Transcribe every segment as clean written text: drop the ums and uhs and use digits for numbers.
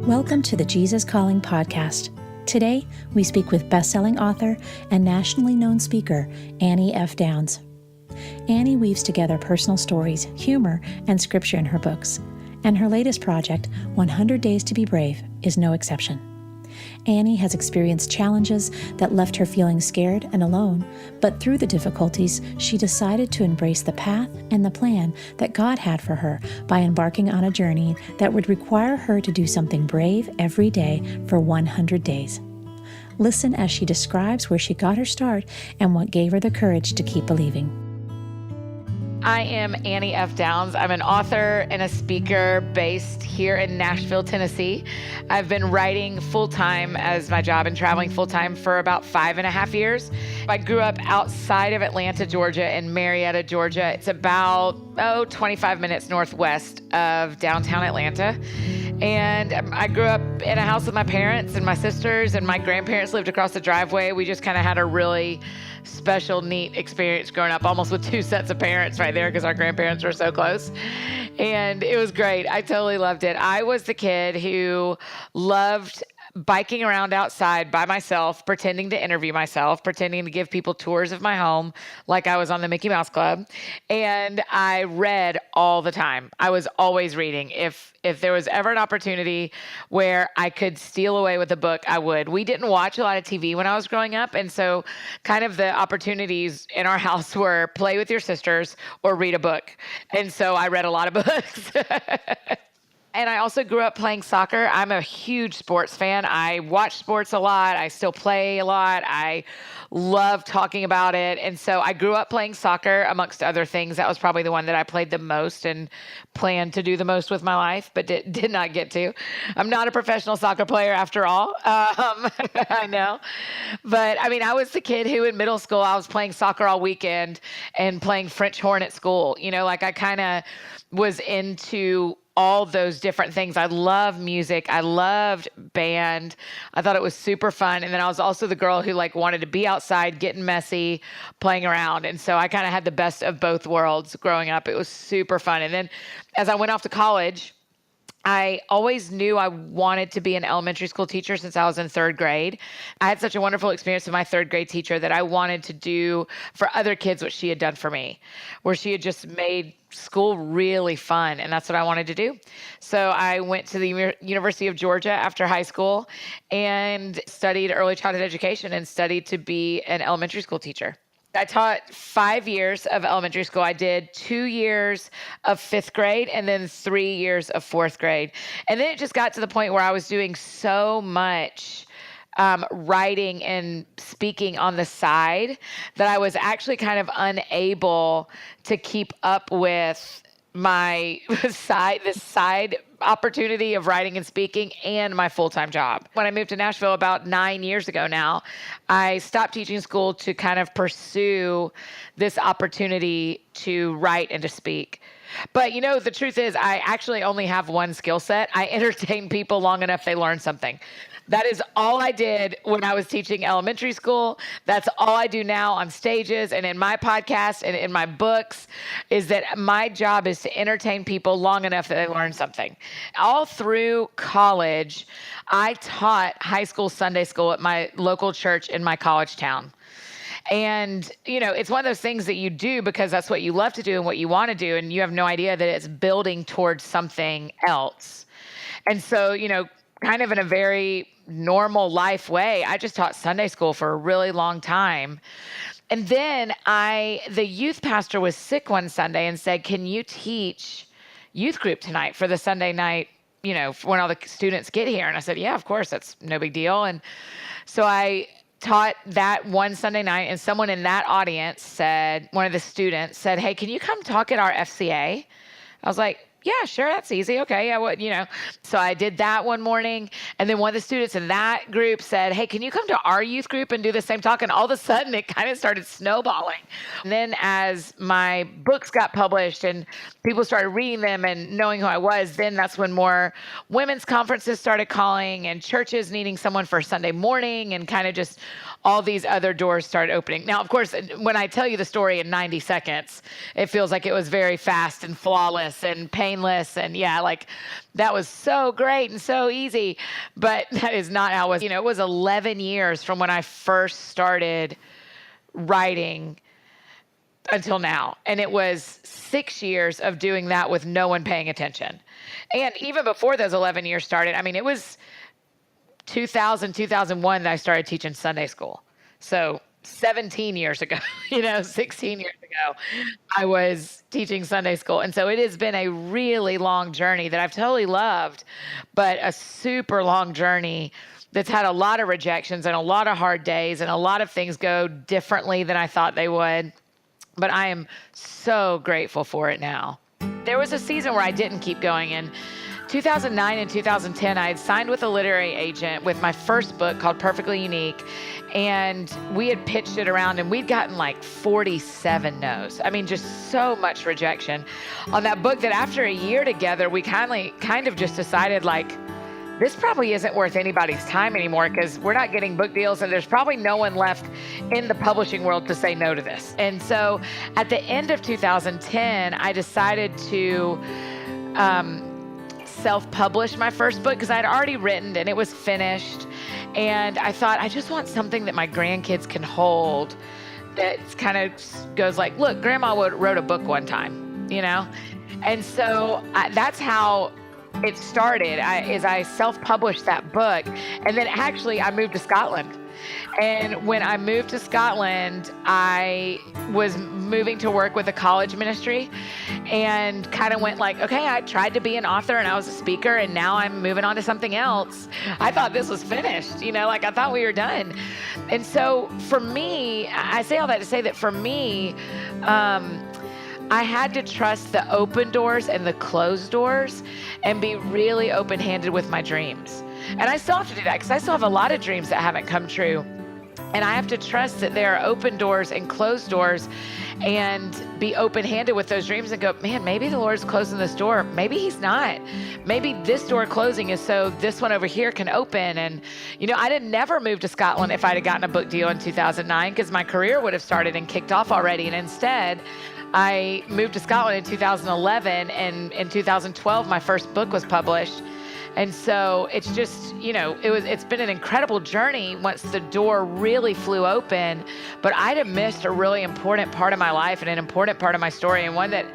Welcome to the Jesus Calling podcast. Today, we speak with best-selling author and nationally known speaker, Annie F. Downs. Annie weaves together personal stories, humor, and scripture in her books, and her latest project, 100 Days to be Brave, is no exception. Annie has experienced challenges that left her feeling scared and alone, but through the difficulties, she decided to embrace the path and the plan that God had for her by embarking on a journey that would require her to do something brave every day for 100 days. Listen as she describes where she got her start and what gave her the courage to keep believing. I am Annie F. Downs. I'm an author and a speaker based here in Nashville, Tennessee. I've been writing full-time as my job and traveling full-time for about 5.5 years. I grew up outside of Atlanta, Georgia, in Marietta, Georgia. It's about, 25 minutes northwest of downtown Atlanta. And I grew up in a house with my parents and my sisters, and my grandparents lived across the driveway. We just kind of had a really special, neat experience growing up, almost with two sets of parents right there because our grandparents were so close. And it was great. I totally loved it. I was the kid who loved biking around outside by myself, pretending to interview myself, pretending to give people tours of my home like I was on the Mickey Mouse Club. And I read all the time. I was always reading. If there was ever an opportunity where I could steal away with a book, I would. We didn't watch a lot of TV when I was growing up. And so kind of the opportunities in our house were play with your sisters or read a book. And so I read a lot of books. And I also grew up playing soccer. I'm a huge sports fan. I watch sports a lot. I still play a lot. I love talking about it. And so I grew up playing soccer amongst other things. That was probably the one that I played the most and planned to do the most with my life, but did not get to. I'm not a professional soccer player after all. I know. But I mean, I was the kid who in middle school, I was playing soccer all weekend and playing French horn at school. You know, like I kind of was into all those different things. I love music. I loved band. I thought it was super fun. And then I was also the girl who wanted to be outside, getting messy, playing around. And so I kind of had the best of both worlds growing up. It was super fun. And then as I went off to college, I always knew I wanted to be an elementary school teacher since I was in third grade. I had such a wonderful experience with my third grade teacher that I wanted to do for other kids what she had done for me, where she had just made school really fun. And that's what I wanted to do. So I went to the University of Georgia after high school and studied early childhood education and studied to be an elementary school teacher. I taught 5 years of elementary school. I did 2 years of fifth grade and then 3 years of fourth grade. And then it just got to the point where I was doing so much writing and speaking on the side that I was actually kind of unable to keep up with my this side opportunity of writing and speaking and my full-time job. When I moved to Nashville about 9 years ago now, I stopped teaching school to kind of pursue this opportunity to write and to speak. But the truth is I actually only have one skill set. I entertain people long enough they learn something. That is all I did when I was teaching elementary school. That's all I do now on stages and in my podcast and in my books, is that my job is to entertain people long enough that they learn something. All through college, I taught high school Sunday school at my local church in my college town. And, it's one of those things that you do because that's what you love to do and what you want to do. And you have no idea that it's building towards something else. And so, kind of in a very normal life way, I just taught Sunday school for a really long time. And then the youth pastor was sick one Sunday and said, "Can you teach youth group tonight for the Sunday night, when all the students get here?" And I said, "Yeah, of course, that's no big deal." And so I taught that one Sunday night, and someone in that audience said, one of the students said, "Hey, can you come talk at our FCA?" I was like, "Yeah, sure, that's easy. Okay, yeah, So I did that one morning, and then one of the students in that group said, "Hey, can you come to our youth group and do the same talk?" And all of a sudden, it kind of started snowballing. And then as my books got published and people started reading them and knowing who I was, then that's when more women's conferences started calling and churches needing someone for Sunday morning, and kind of just all these other doors started opening. Now, of course, when I tell you the story in 90 seconds, it feels like it was very fast and flawless and painless. And yeah, like that was so great and so easy. But that is not how it was. It was 11 years from when I first started writing until now. And it was 6 years of doing that with no one paying attention. And even before those 11 years started, it was 2001 that I started teaching Sunday school. So 17 years ago, 16 years ago, I was teaching Sunday school. And so it has been a really long journey that I've totally loved, but a super long journey that's had a lot of rejections and a lot of hard days and a lot of things go differently than I thought they would. But I am so grateful for it now. There was a season where I didn't keep going. In 2009 and 2010, I had signed with a literary agent with my first book called Perfectly Unique. And we had pitched it around and we'd gotten like 47 no's. Just so much rejection on that book that after a year together, we kind of just decided like, this probably isn't worth anybody's time anymore because we're not getting book deals and there's probably no one left in the publishing world to say no to this. And so at the end of 2010, I decided to self-publish my first book because I had already written and it was finished. And I thought, I just want something that my grandkids can hold that kind of goes like, look, Grandma wrote a book one time, And so that's how it started. I self-published that book. And then actually I moved to Scotland. And when I moved to Scotland, I was moving to work with a college ministry and kind of went like, okay, I tried to be an author and I was a speaker and now I'm moving on to something else. I thought this was finished, I thought we were done. And so for me, I say all that to say that for me, I had to trust the open doors and the closed doors and be really open-handed with my dreams. And I still have to do that because I still have a lot of dreams that haven't come true. And I have to trust that there are open doors and closed doors and be open-handed with those dreams and go, man, maybe the Lord's closing this door. Maybe he's not. Maybe this door closing is so this one over here can open. And, I didn't never move to Scotland if I'd have gotten a book deal in 2009 because my career would have started and kicked off already. And instead, I moved to Scotland in 2011, and in 2012, my first book was published. And so it's just, it's been an incredible journey once the door really flew open, but I'd have missed a really important part of my life and an important part of my story, and one that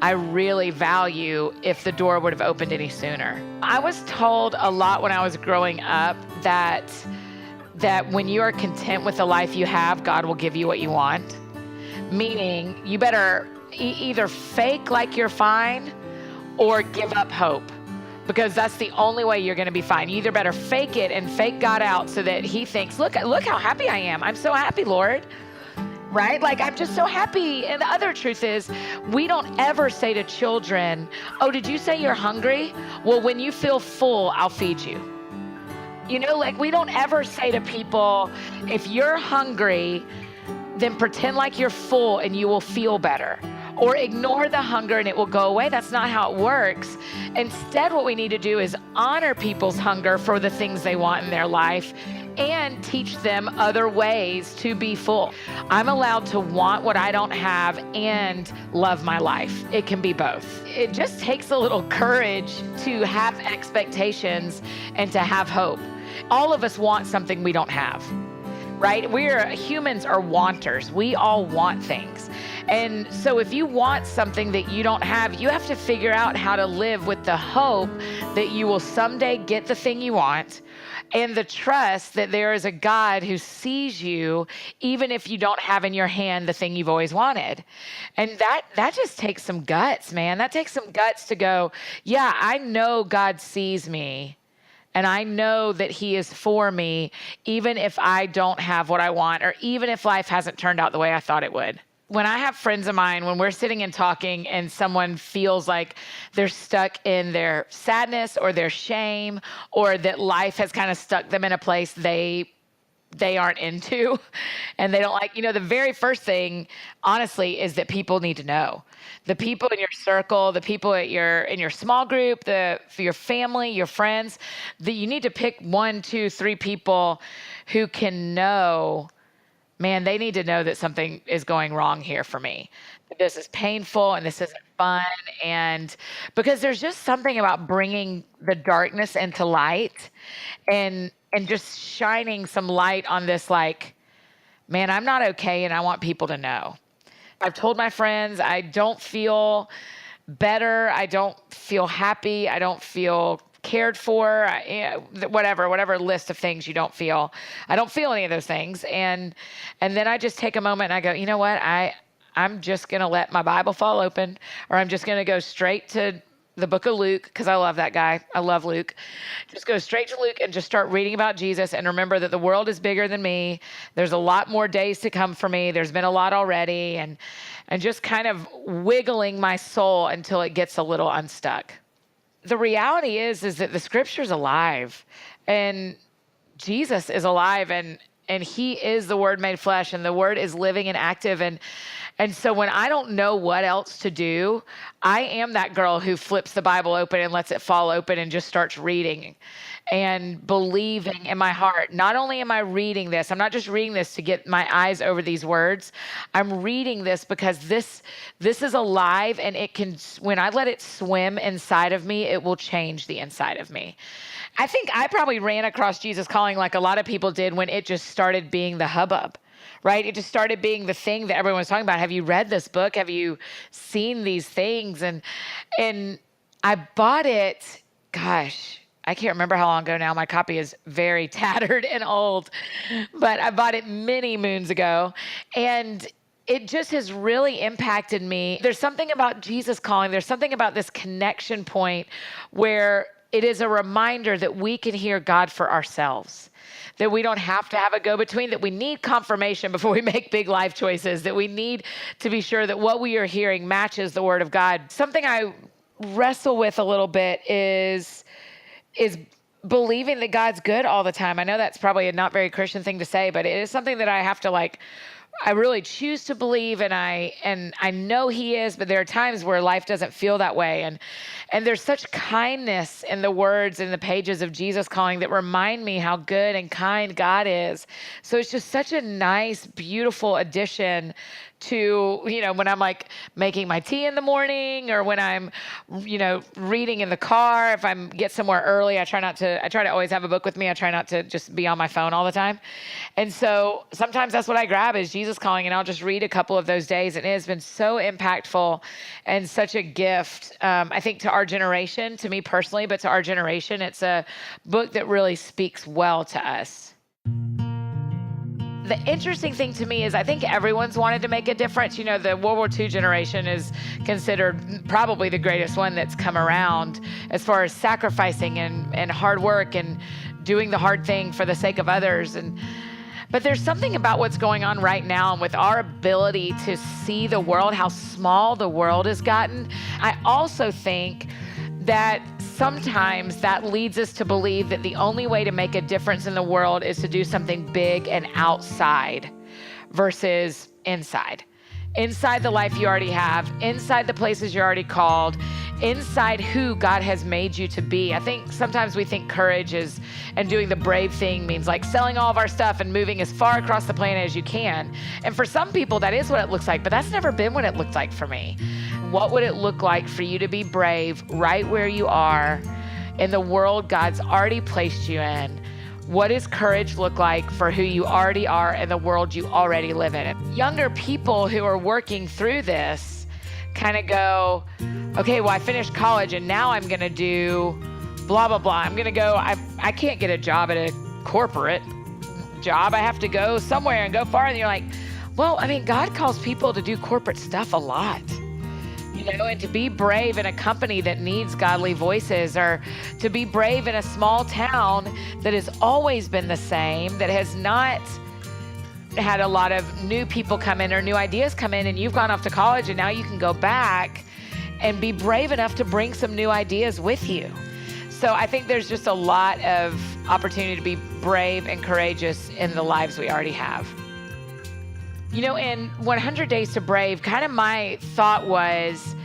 I really value if the door would have opened any sooner. I was told a lot when I was growing up that when you are content with the life you have, God will give you what you want. Meaning you better either fake like you're fine or give up hope, because that's the only way you're going to be fine. You either better fake it and fake God out so that he thinks, look how happy I am. I'm so happy, Lord. Right? Like, I'm just so happy. And the other truth is, we don't ever say to children, oh, did you say you're hungry? Well, when you feel full, I'll feed you. We don't ever say to people, if you're hungry, then pretend like you're full and you will feel better. Or ignore the hunger and it will go away. That's not how it works. Instead, what we need to do is honor people's hunger for the things they want in their life and teach them other ways to be full. I'm allowed to want what I don't have and love my life. It can be both. It just takes a little courage to have expectations and to have hope. All of us want something we don't have. Right? Humans are wanters. We all want things. And so if you want something that you don't have, you have to figure out how to live with the hope that you will someday get the thing you want, and the trust that there is a God who sees you even if you don't have in your hand the thing you've always wanted. And that just takes some guts, man. That takes some guts to go, yeah, I know God sees me. And I know that he is for me, even if I don't have what I want, or even if life hasn't turned out the way I thought it would. When I have friends of mine, when we're sitting and talking and someone feels like they're stuck in their sadness or their shame, or that life has kind of stuck them in a place they aren't into and they don't like, the very first thing, honestly, is that people need to know. The people in your circle, the people in your small group, for your family, your friends, that you need to pick 1, 2, 3 people who can know man, they need to know that something is going wrong here for me. This is painful and this isn't fun. And because there's just something about bringing the darkness into light and just shining some light on this, like, man, I'm not okay and I want people to know. I've told my friends I don't feel better. I don't feel happy. I don't feel cared for. Whatever list of things you don't feel. I don't feel any of those things. And then I just take a moment and I go, you know what? I'm just going to let my Bible fall open, or I'm just going to go straight to the book of Luke, because I love that guy. I love Luke. Just go straight to Luke and just start reading about Jesus, and remember that the world is bigger than me. There's a lot more days to come for me. There's been a lot already, and just kind of wiggling my soul until it gets a little unstuck. The reality is that the scripture's alive, and Jesus is alive, and he is the Word made flesh, and the Word is living and active. And so when I don't know what else to do, I am that girl who flips the Bible open and lets it fall open and just starts reading and believing in my heart. Not only am I reading this, I'm not just reading this to get my eyes over these words. I'm reading this because this is alive, and it can, when I let it swim inside of me, it will change the inside of me. I think I probably ran across Jesus Calling like a lot of people did when it just started being the hubbub, right? It just started being the thing that everyone was talking about. Have you read this book? Have you seen these things? And I bought it, gosh, I can't remember how long ago now. My copy is very tattered and old, but I bought it many moons ago. And it just has really impacted me. There's something about Jesus Calling. There's something about this connection point where it is a reminder that we can hear God for ourselves, that we don't have to have a go-between, that we need confirmation before we make big life choices, that we need to be sure that what we are hearing matches the Word of God. Something I wrestle with a little bit is believing that God's good all the time. I know that's probably a not very Christian thing to say, but it is something that I have to I really choose to believe, and I know He is, but there are times where life doesn't feel that way. And there's such kindness in the words in the pages of Jesus Calling that remind me how good and kind God is. So it's just such a nice, beautiful addition to, when I'm making my tea in the morning, or when I'm, reading in the car. If I'm get somewhere early, I try to always have a book with me. I try not to just be on my phone all the time. And so sometimes that's what I grab is Jesus Calling, and I'll just read a couple of those days. And it has been so impactful and such a gift, I think, to our generation, to me personally, but to our generation. It's a book that really speaks well to us. The interesting thing to me is I think everyone's wanted to make a difference. The World War II generation is considered probably the greatest one that's come around as far as sacrificing and hard work and doing the hard thing for the sake of others. But there's something about what's going on right now, and with our ability to see the world, how small the world has gotten. I also think that sometimes that leads us to believe that the only way to make a difference in the world is to do something big and outside versus inside. Inside the life you already have, inside the places you're already called, inside who God has made you to be. I think sometimes we think courage and doing the brave thing means selling all of our stuff and moving as far across the planet as you can. And for some people, that is what it looks like, but that's never been what it looked like for me. What would it look like for you to be brave right where you are in the world God's already placed you in? What does courage look like for who you already are in the world you already live in? Younger people who are working through this kind of go, okay, well, I finished college and now I'm going to do blah, blah, blah. I'm going to go, I can't get a job at a corporate job. I have to go somewhere and go far. And you're like, well, God calls people to do corporate stuff a lot. And to be brave in a company that needs godly voices, or to be brave in a small town that has always been the same, that has not had a lot of new people come in or new ideas come in, and you've gone off to college and now you can go back and be brave enough to bring some new ideas with you. So I think there's just a lot of opportunity to be brave and courageous in the lives we already have. In 100 Days to Brave, kind of my thought was,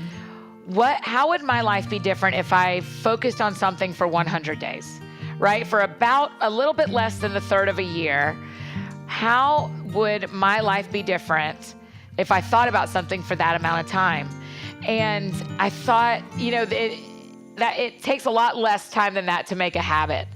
how would my life be different if I focused on something for 100 days, right? For about a little bit less than the third of a year, would my life be different if I thought about something for that amount of time? And I thought, that it takes a lot less time than that to make a habit.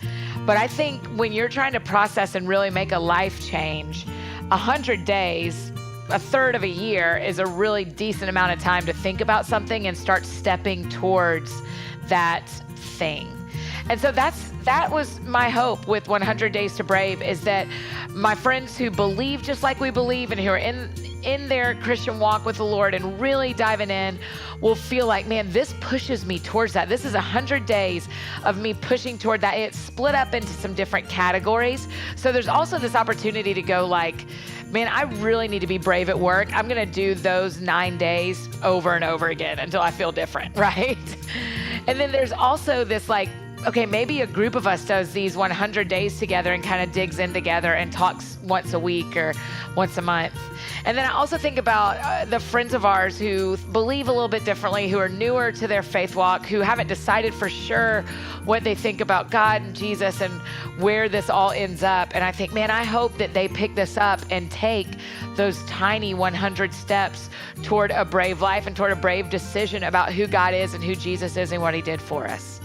But I think when you're trying to process and really make a life change, 100 days, a third of a year, is a really decent amount of time to think about something and start stepping towards that thing. And so that was my hope with 100 Days to Brave, is that my friends who believe just like we believe and who are in their Christian walk with the Lord and really diving in will feel like, man, this pushes me towards that. This is 100 days of me pushing toward that. It's split up into some different categories. So there's also this opportunity to go like, man, I really need to be brave at work. I'm going to do those 9 days over and over again until I feel different, right? And then there's also this like, okay, maybe a group of us does these 100 days together and kind of digs in together and talks once a week or once a month. And then I also think about the friends of ours who believe a little bit differently, who are newer to their faith walk, who haven't decided for sure what they think about God and Jesus and where this all ends up. And I think, man, I hope that they pick this up and take those tiny 100 steps toward a brave life and toward a brave decision about who God is and who Jesus is and what he did for us.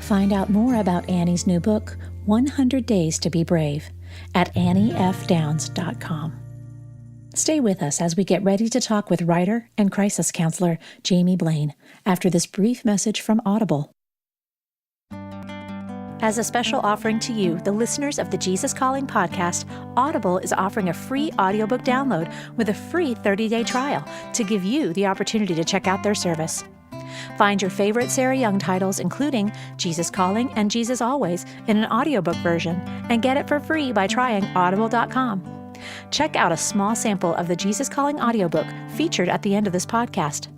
Find out more about Annie's new book, 100 Days to Be Brave, at anniefdowns.com. Stay with us as we get ready to talk with writer and crisis counselor Jamie Blaine after this brief message from Audible. As a special offering to you, the listeners of the Jesus Calling podcast, Audible is offering a free audiobook download with a free 30-day trial to give you the opportunity to check out their service. Find your favorite Sarah Young titles, including Jesus Calling and Jesus Always, in an audiobook version, and get it for free by trying audible.com. Check out a small sample of the Jesus Calling audiobook featured at the end of this podcast.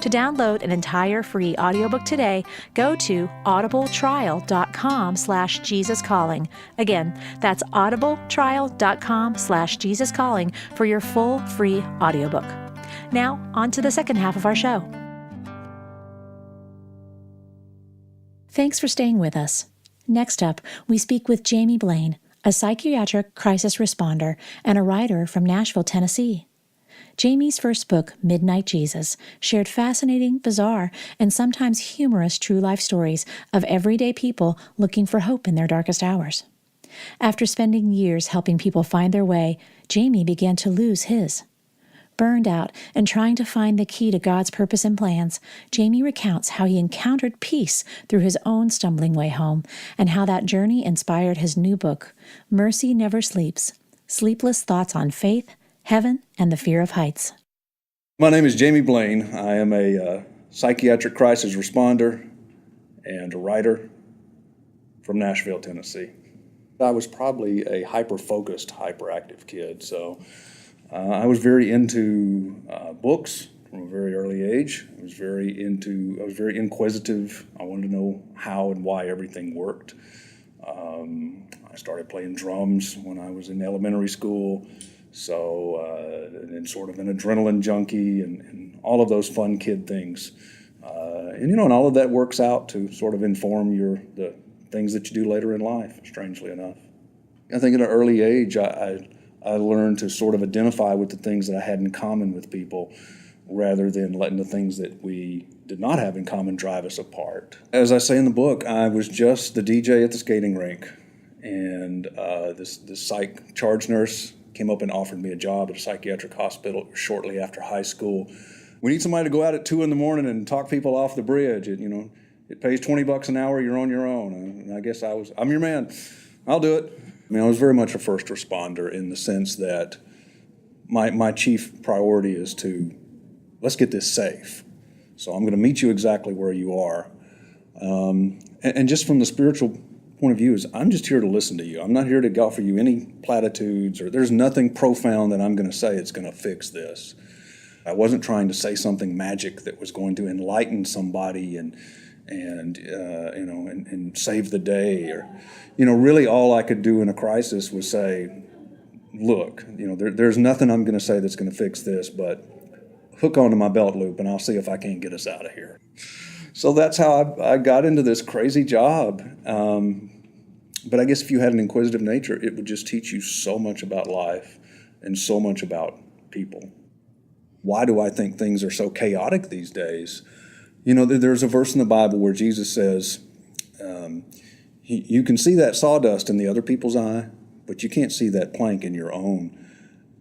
To download an entire free audiobook today, go to audibletrial.com/JesusCalling. Again, that's audibletrial.com/JesusCalling for your full free audiobook. Now, on to the second half of our show. Thanks for staying with us. Next up, we speak with Jamie Blaine, a psychiatric crisis responder and a writer from Nashville, Tennessee. Jamie's first book, Midnight Jesus, shared fascinating, bizarre, and sometimes humorous true life stories of everyday people looking for hope in their darkest hours. After spending years helping people find their way, Jamie began to lose his. Burned out and trying to find the key to God's purpose and plans, Jamie recounts how he encountered peace through his own stumbling way home and how that journey inspired his new book, Mercy Never Sleeps: Sleepless Thoughts on Faith, Heaven, and the Fear of Heights. My name is Jamie Blaine. I am a psychiatric crisis responder and a writer from Nashville, Tennessee. I was probably a hyper-focused, hyperactive kid, so I was very into books from a very early age. I was very inquisitive. I wanted to know how and why everything worked. I started playing drums when I was in elementary school, and sort of an adrenaline junkie and all of those fun kid things. And all of that works out to sort of inform the things that you do later in life, strangely enough. I think at an early age, I learned to sort of identify with the things that I had in common with people rather than letting the things that we did not have in common drive us apart. As I say in the book, I was just the DJ at the skating rink, and this psych charge nurse came up and offered me a job at a psychiatric hospital shortly after high school. We need somebody to go out at 2 a.m. and talk people off the bridge. It pays $20 an hour, you're on your own. And I guess I'm your man. I'll do it. I was very much a first responder in the sense that my chief priority is to, let's get this safe. So I'm going to meet you exactly where you are. And just from the spiritual point of view is I'm just here to listen to you. I'm not here to offer you any platitudes, or there's nothing profound that I'm going to say it's going to fix this. I wasn't trying to say something magic that was going to enlighten somebody and save the day, or really all I could do in a crisis was say, look, there's nothing I'm going to say that's going to fix this, but hook onto my belt loop and I'll see if I can't get us out of here. So that's how I got into this crazy job. But I guess if you had an inquisitive nature, it would just teach you so much about life. and so much about people. Why do I think things are so chaotic these days? There's a verse in the Bible where Jesus says, you can see that sawdust in the other people's eye, but you can't see that plank in your own.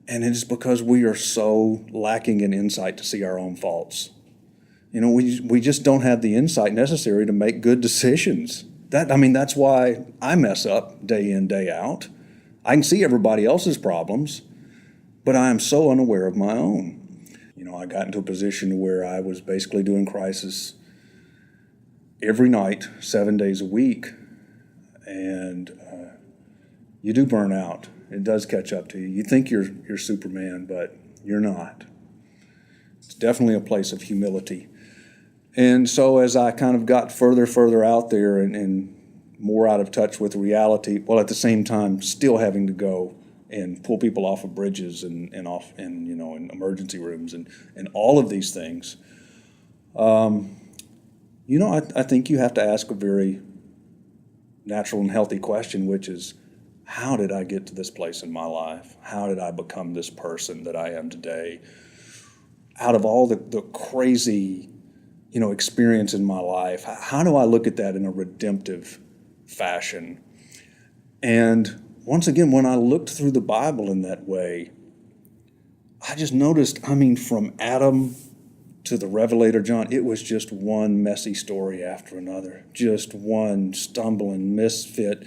And it's because we are so lacking in insight to see our own faults. We just don't have the insight necessary to make good decisions. That's why I mess up day in, day out. I can see everybody else's problems, but I am so unaware of my own. I got into a position where I was basically doing crisis every night, 7 days a week, and you do burn out. It does catch up to you. You think you're Superman, but you're not. It's definitely a place of humility. And so as I kind of got further out there and more out of touch with reality, while at the same time still having to go and pull people off of bridges and off in emergency rooms and all of these things, I think you have to ask a very natural and healthy question, which is, how did I get to this place in my life? How did I become this person that I am today? Out of all the crazy, experience in my life, how do I look at that in a redemptive fashion? And once again, when I looked through the Bible in that way, I just noticed, from Adam to the Revelator John, it was just one messy story after another, just one stumbling misfit.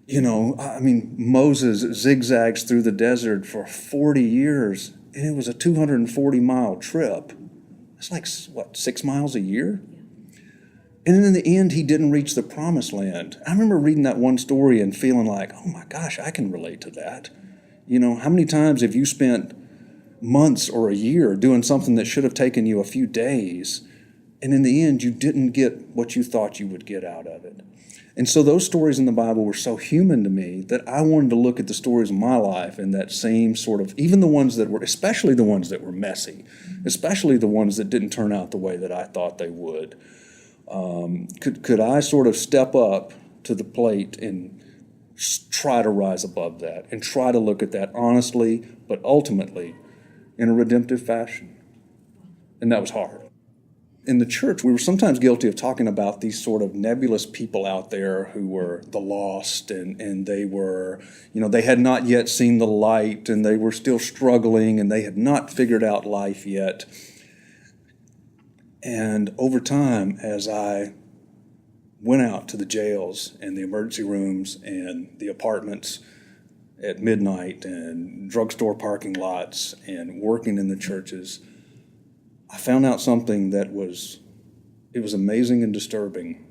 Moses zigzags through the desert for 40 years, and it was a 240-mile trip. It's like, 6 miles a year? And then in the end, he didn't reach the promised land. I remember reading that one story and feeling like, oh my gosh, I can relate to that. How many times have you spent months or a year doing something that should have taken you a few days, and in the end, you didn't get what you thought you would get out of it? And so those stories in the Bible were so human to me that I wanted to look at the stories of my life in that same sort of, even the ones that were, especially the ones that were messy, especially the ones that didn't turn out the way that I thought they would. Could I sort of step up to the plate and try to rise above that and try to look at that honestly, but ultimately in a redemptive fashion? And that was hard. In the church, we were sometimes guilty of talking about these sort of nebulous people out there who were the lost, and they were, they had not yet seen the light, and they were still struggling, and they had not figured out life yet. And over time, as I went out to the jails and the emergency rooms and the apartments at midnight and drugstore parking lots and working in the churches, I found out something that was amazing and disturbing.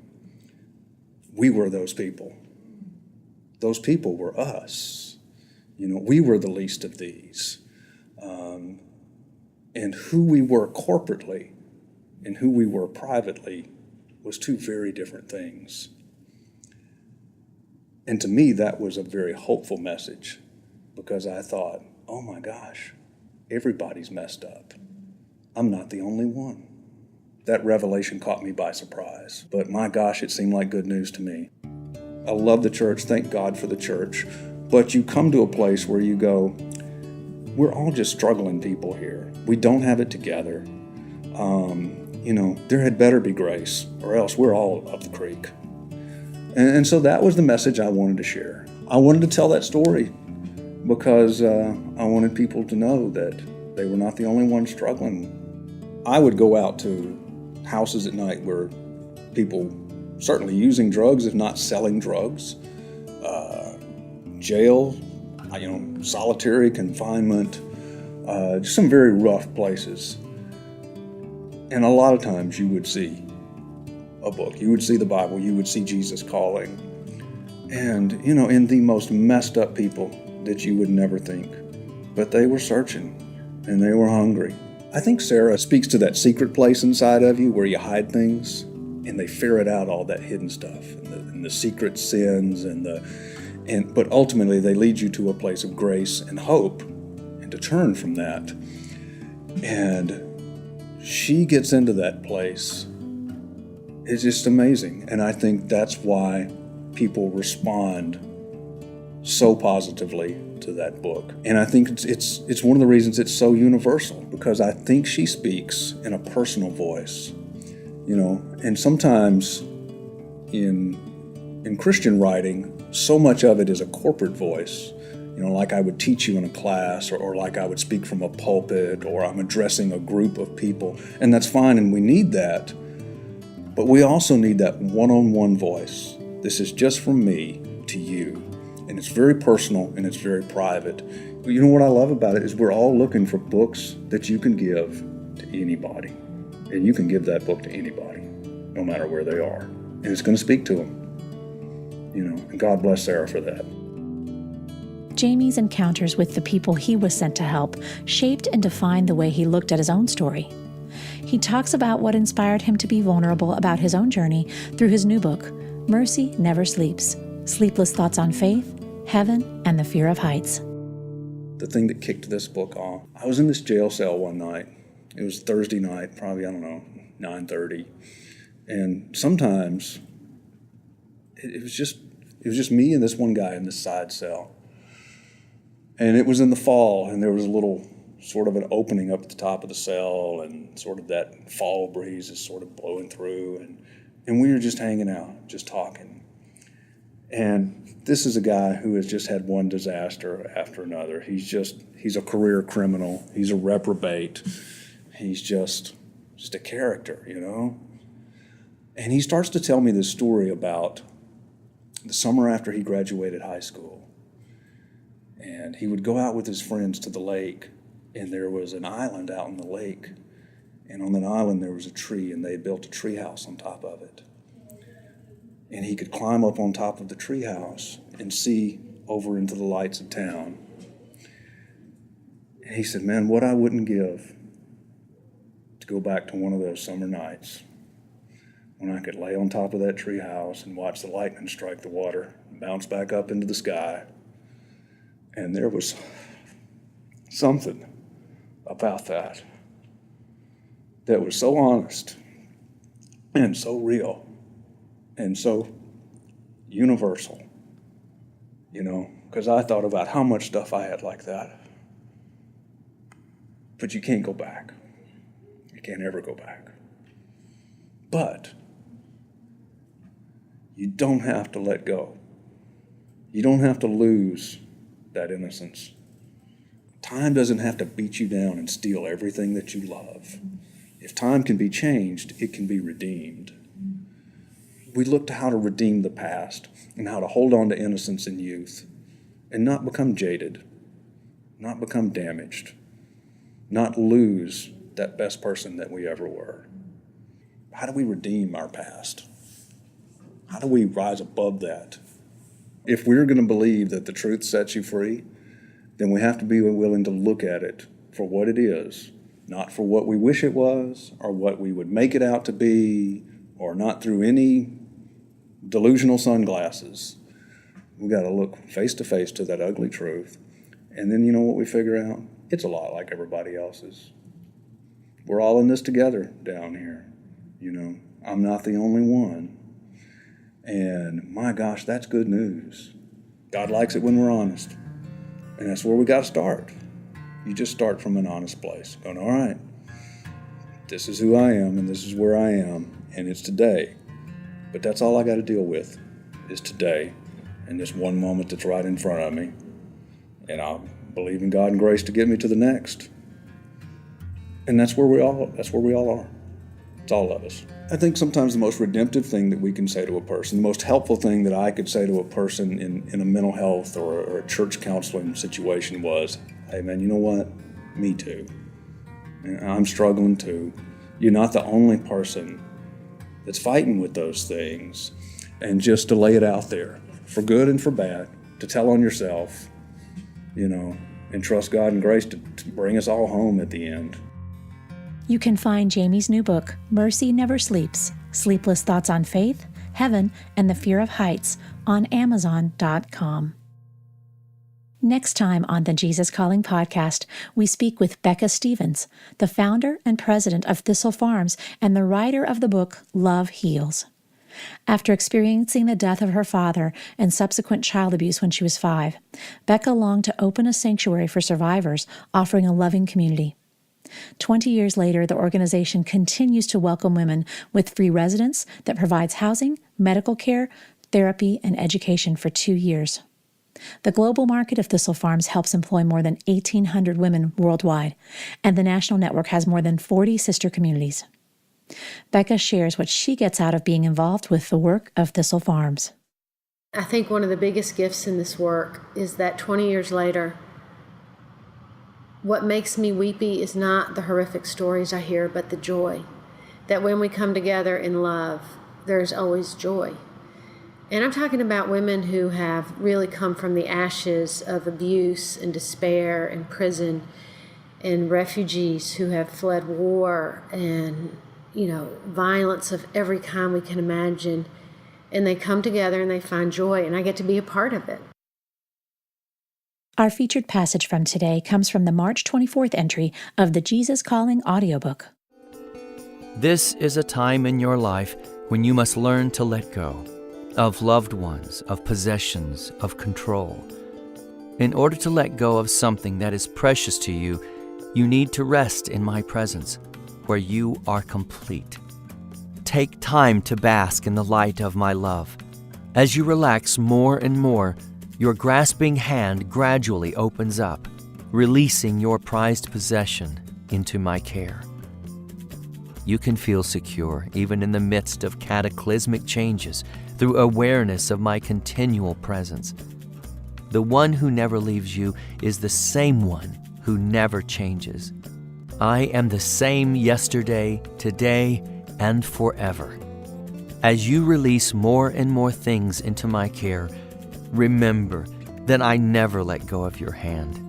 We were those people. Those people were us. We were the least of these. And who we were corporately and who we were privately was two very different things. And to me, that was a very hopeful message, because I thought, oh my gosh, everybody's messed up. I'm not the only one. That revelation caught me by surprise, but my gosh, it seemed like good news to me. I love the church, thank God for the church, but you come to a place where you go, we're all just struggling people here. We don't have it together. There had better be grace, or else we're all up the creek. And so that was the message I wanted to share. I wanted to tell that story because I wanted people to know that they were not the only ones struggling. I would go out to houses at night where people certainly using drugs, if not selling drugs, jail, solitary confinement, just some very rough places. And a lot of times you would see a book, you would see the Bible, you would see Jesus calling. And, in the most messed up people that you would never think. But they were searching and they were hungry. I think Sarah speaks to that secret place inside of you where you hide things and they ferret out all that hidden stuff and the secret sins but ultimately they lead you to a place of grace and hope and to turn from that. And she gets into that place. It's just amazing. And I think that's why people respond so positively to that book. And I think it's one of the reasons it's so universal, because I think she speaks in a personal voice, and sometimes in Christian writing, so much of it is a corporate voice, like I would teach you in a class, or like I would speak from a pulpit, or I'm addressing a group of people, and that's fine, and we need that. But we also need that one-on-one voice. This is just from me to you. And it's very personal and it's very private. But you know what I love about it is we're all looking for books that you can give to anybody. And you can give that book to anybody, no matter where they are. And it's going to speak to them. And God bless Sarah for that. Jamie's encounters with the people he was sent to help shaped and defined the way he looked at his own story. He talks about what inspired him to be vulnerable about his own journey through his new book, Mercy Never Sleeps: Sleepless Thoughts on Faith, Heaven, and the Fear of Heights. The thing that kicked this book off, I was in this jail cell one night. It was Thursday night, probably, 9:30. And sometimes it was just me and this one guy in this side cell. And it was in the fall, and there was a little sort of an opening up at the top of the cell, and sort of that fall breeze is sort of blowing through, and we were just hanging out, just talking. And this is a guy who has just had one disaster after another. He's a career criminal. He's a reprobate. He's just a character, And he starts to tell me this story about the summer after he graduated high school. And he would go out with his friends to the lake, and there was an island out in the lake. And on that island there was a tree, and they had built a tree house on top of it. And he could climb up on top of the tree house and see over into the lights of town. And he said, man, what I wouldn't give to go back to one of those summer nights when I could lay on top of that tree house and watch the lightning strike the water and bounce back up into the sky. And there was something about that was so honest and so real and so universal, because I thought about how much stuff I had like that. But you can't go back. You can't ever go back. But you don't have to let go. You don't have to lose that innocence. Time doesn't have to beat you down and steal everything that you love. If time can be changed, it can be redeemed. We look to how to redeem the past and how to hold on to innocence and youth and not become jaded, not become damaged, not lose that best person that we ever were. How do we redeem our past? How do we rise above that? If we're going to believe that the truth sets you free, then we have to be willing to look at it for what it is, not for what we wish it was or what we would make it out to be, or not through any delusional sunglasses. We got to look face to face to that ugly truth. And then you know what we figure out? It's a lot like everybody else's. We're all in this together down here. I'm not the only one. And my gosh, that's good news. God likes it when we're honest. And that's where we got to start. You just start from an honest place. Going, all right, this is who I am and this is where I am. And it's today. But that's all I got to deal with is today and this one moment that's right in front of me. And I'll believe in God and grace to get me to the next. And that's where we all are. It's all of us. I think sometimes the most redemptive thing that we can say to a person, the most helpful thing that I could say to a person in a mental health or a church counseling situation was, hey man, you know what? Me too. I'm struggling too. You're not the only person that's fighting with those things. And just to lay it out there, for good and for bad, to tell on yourself, and trust God and grace to bring us all home at the end. You can find Jamie's new book, Mercy Never Sleeps: Sleepless Thoughts on Faith, Heaven, and the Fear of Heights on Amazon.com. Next time on the Jesus Calling podcast, we speak with Becca Stevens, the founder and president of Thistle Farms and the writer of the book Love Heals. After experiencing the death of her father and subsequent child abuse when she was 5, Becca longed to open a sanctuary for survivors, offering a loving community. 20 years later, the organization continues to welcome women with free residence that provides housing, medical care, therapy, and education for 2 years. The global market of Thistle Farms helps employ more than 1,800 women worldwide, and the national network has more than 40 sister communities. Becca shares what she gets out of being involved with the work of Thistle Farms. I think one of the biggest gifts in this work is that 20 years later, what makes me weepy is not the horrific stories I hear, but the joy. That when we come together in love, there's always joy. And I'm talking about women who have really come from the ashes of abuse and despair and prison, and refugees who have fled war and, violence of every kind we can imagine. And they come together and they find joy, and I get to be a part of it. Our featured passage from today comes from the March 24th entry of the Jesus Calling audiobook. This is a time in your life when you must learn to let go of loved ones, of possessions, of control. In order to let go of something that is precious to you, you need to rest in my presence, where you are complete. Take time to bask in the light of my love. As you relax more and more, your grasping hand gradually opens up, releasing your prized possession into my care. You can feel secure even in the midst of cataclysmic changes through awareness of my continual presence. The one who never leaves you is the same one who never changes. I am the same yesterday, today, and forever. As you release more and more things into my care, remember that I never let go of your hand.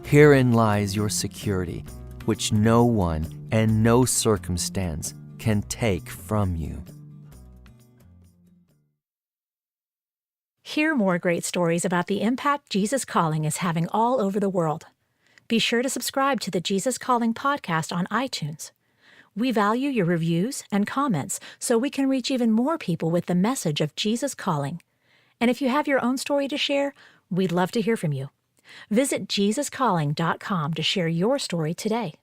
Herein lies your security, which no one and no circumstance can take from you. Hear more great stories about the impact Jesus Calling is having all over the world. Be sure to subscribe to the Jesus Calling podcast on iTunes. We value your reviews and comments so we can reach even more people with the message of Jesus Calling. And if you have your own story to share, we'd love to hear from you. Visit JesusCalling.com to share your story today.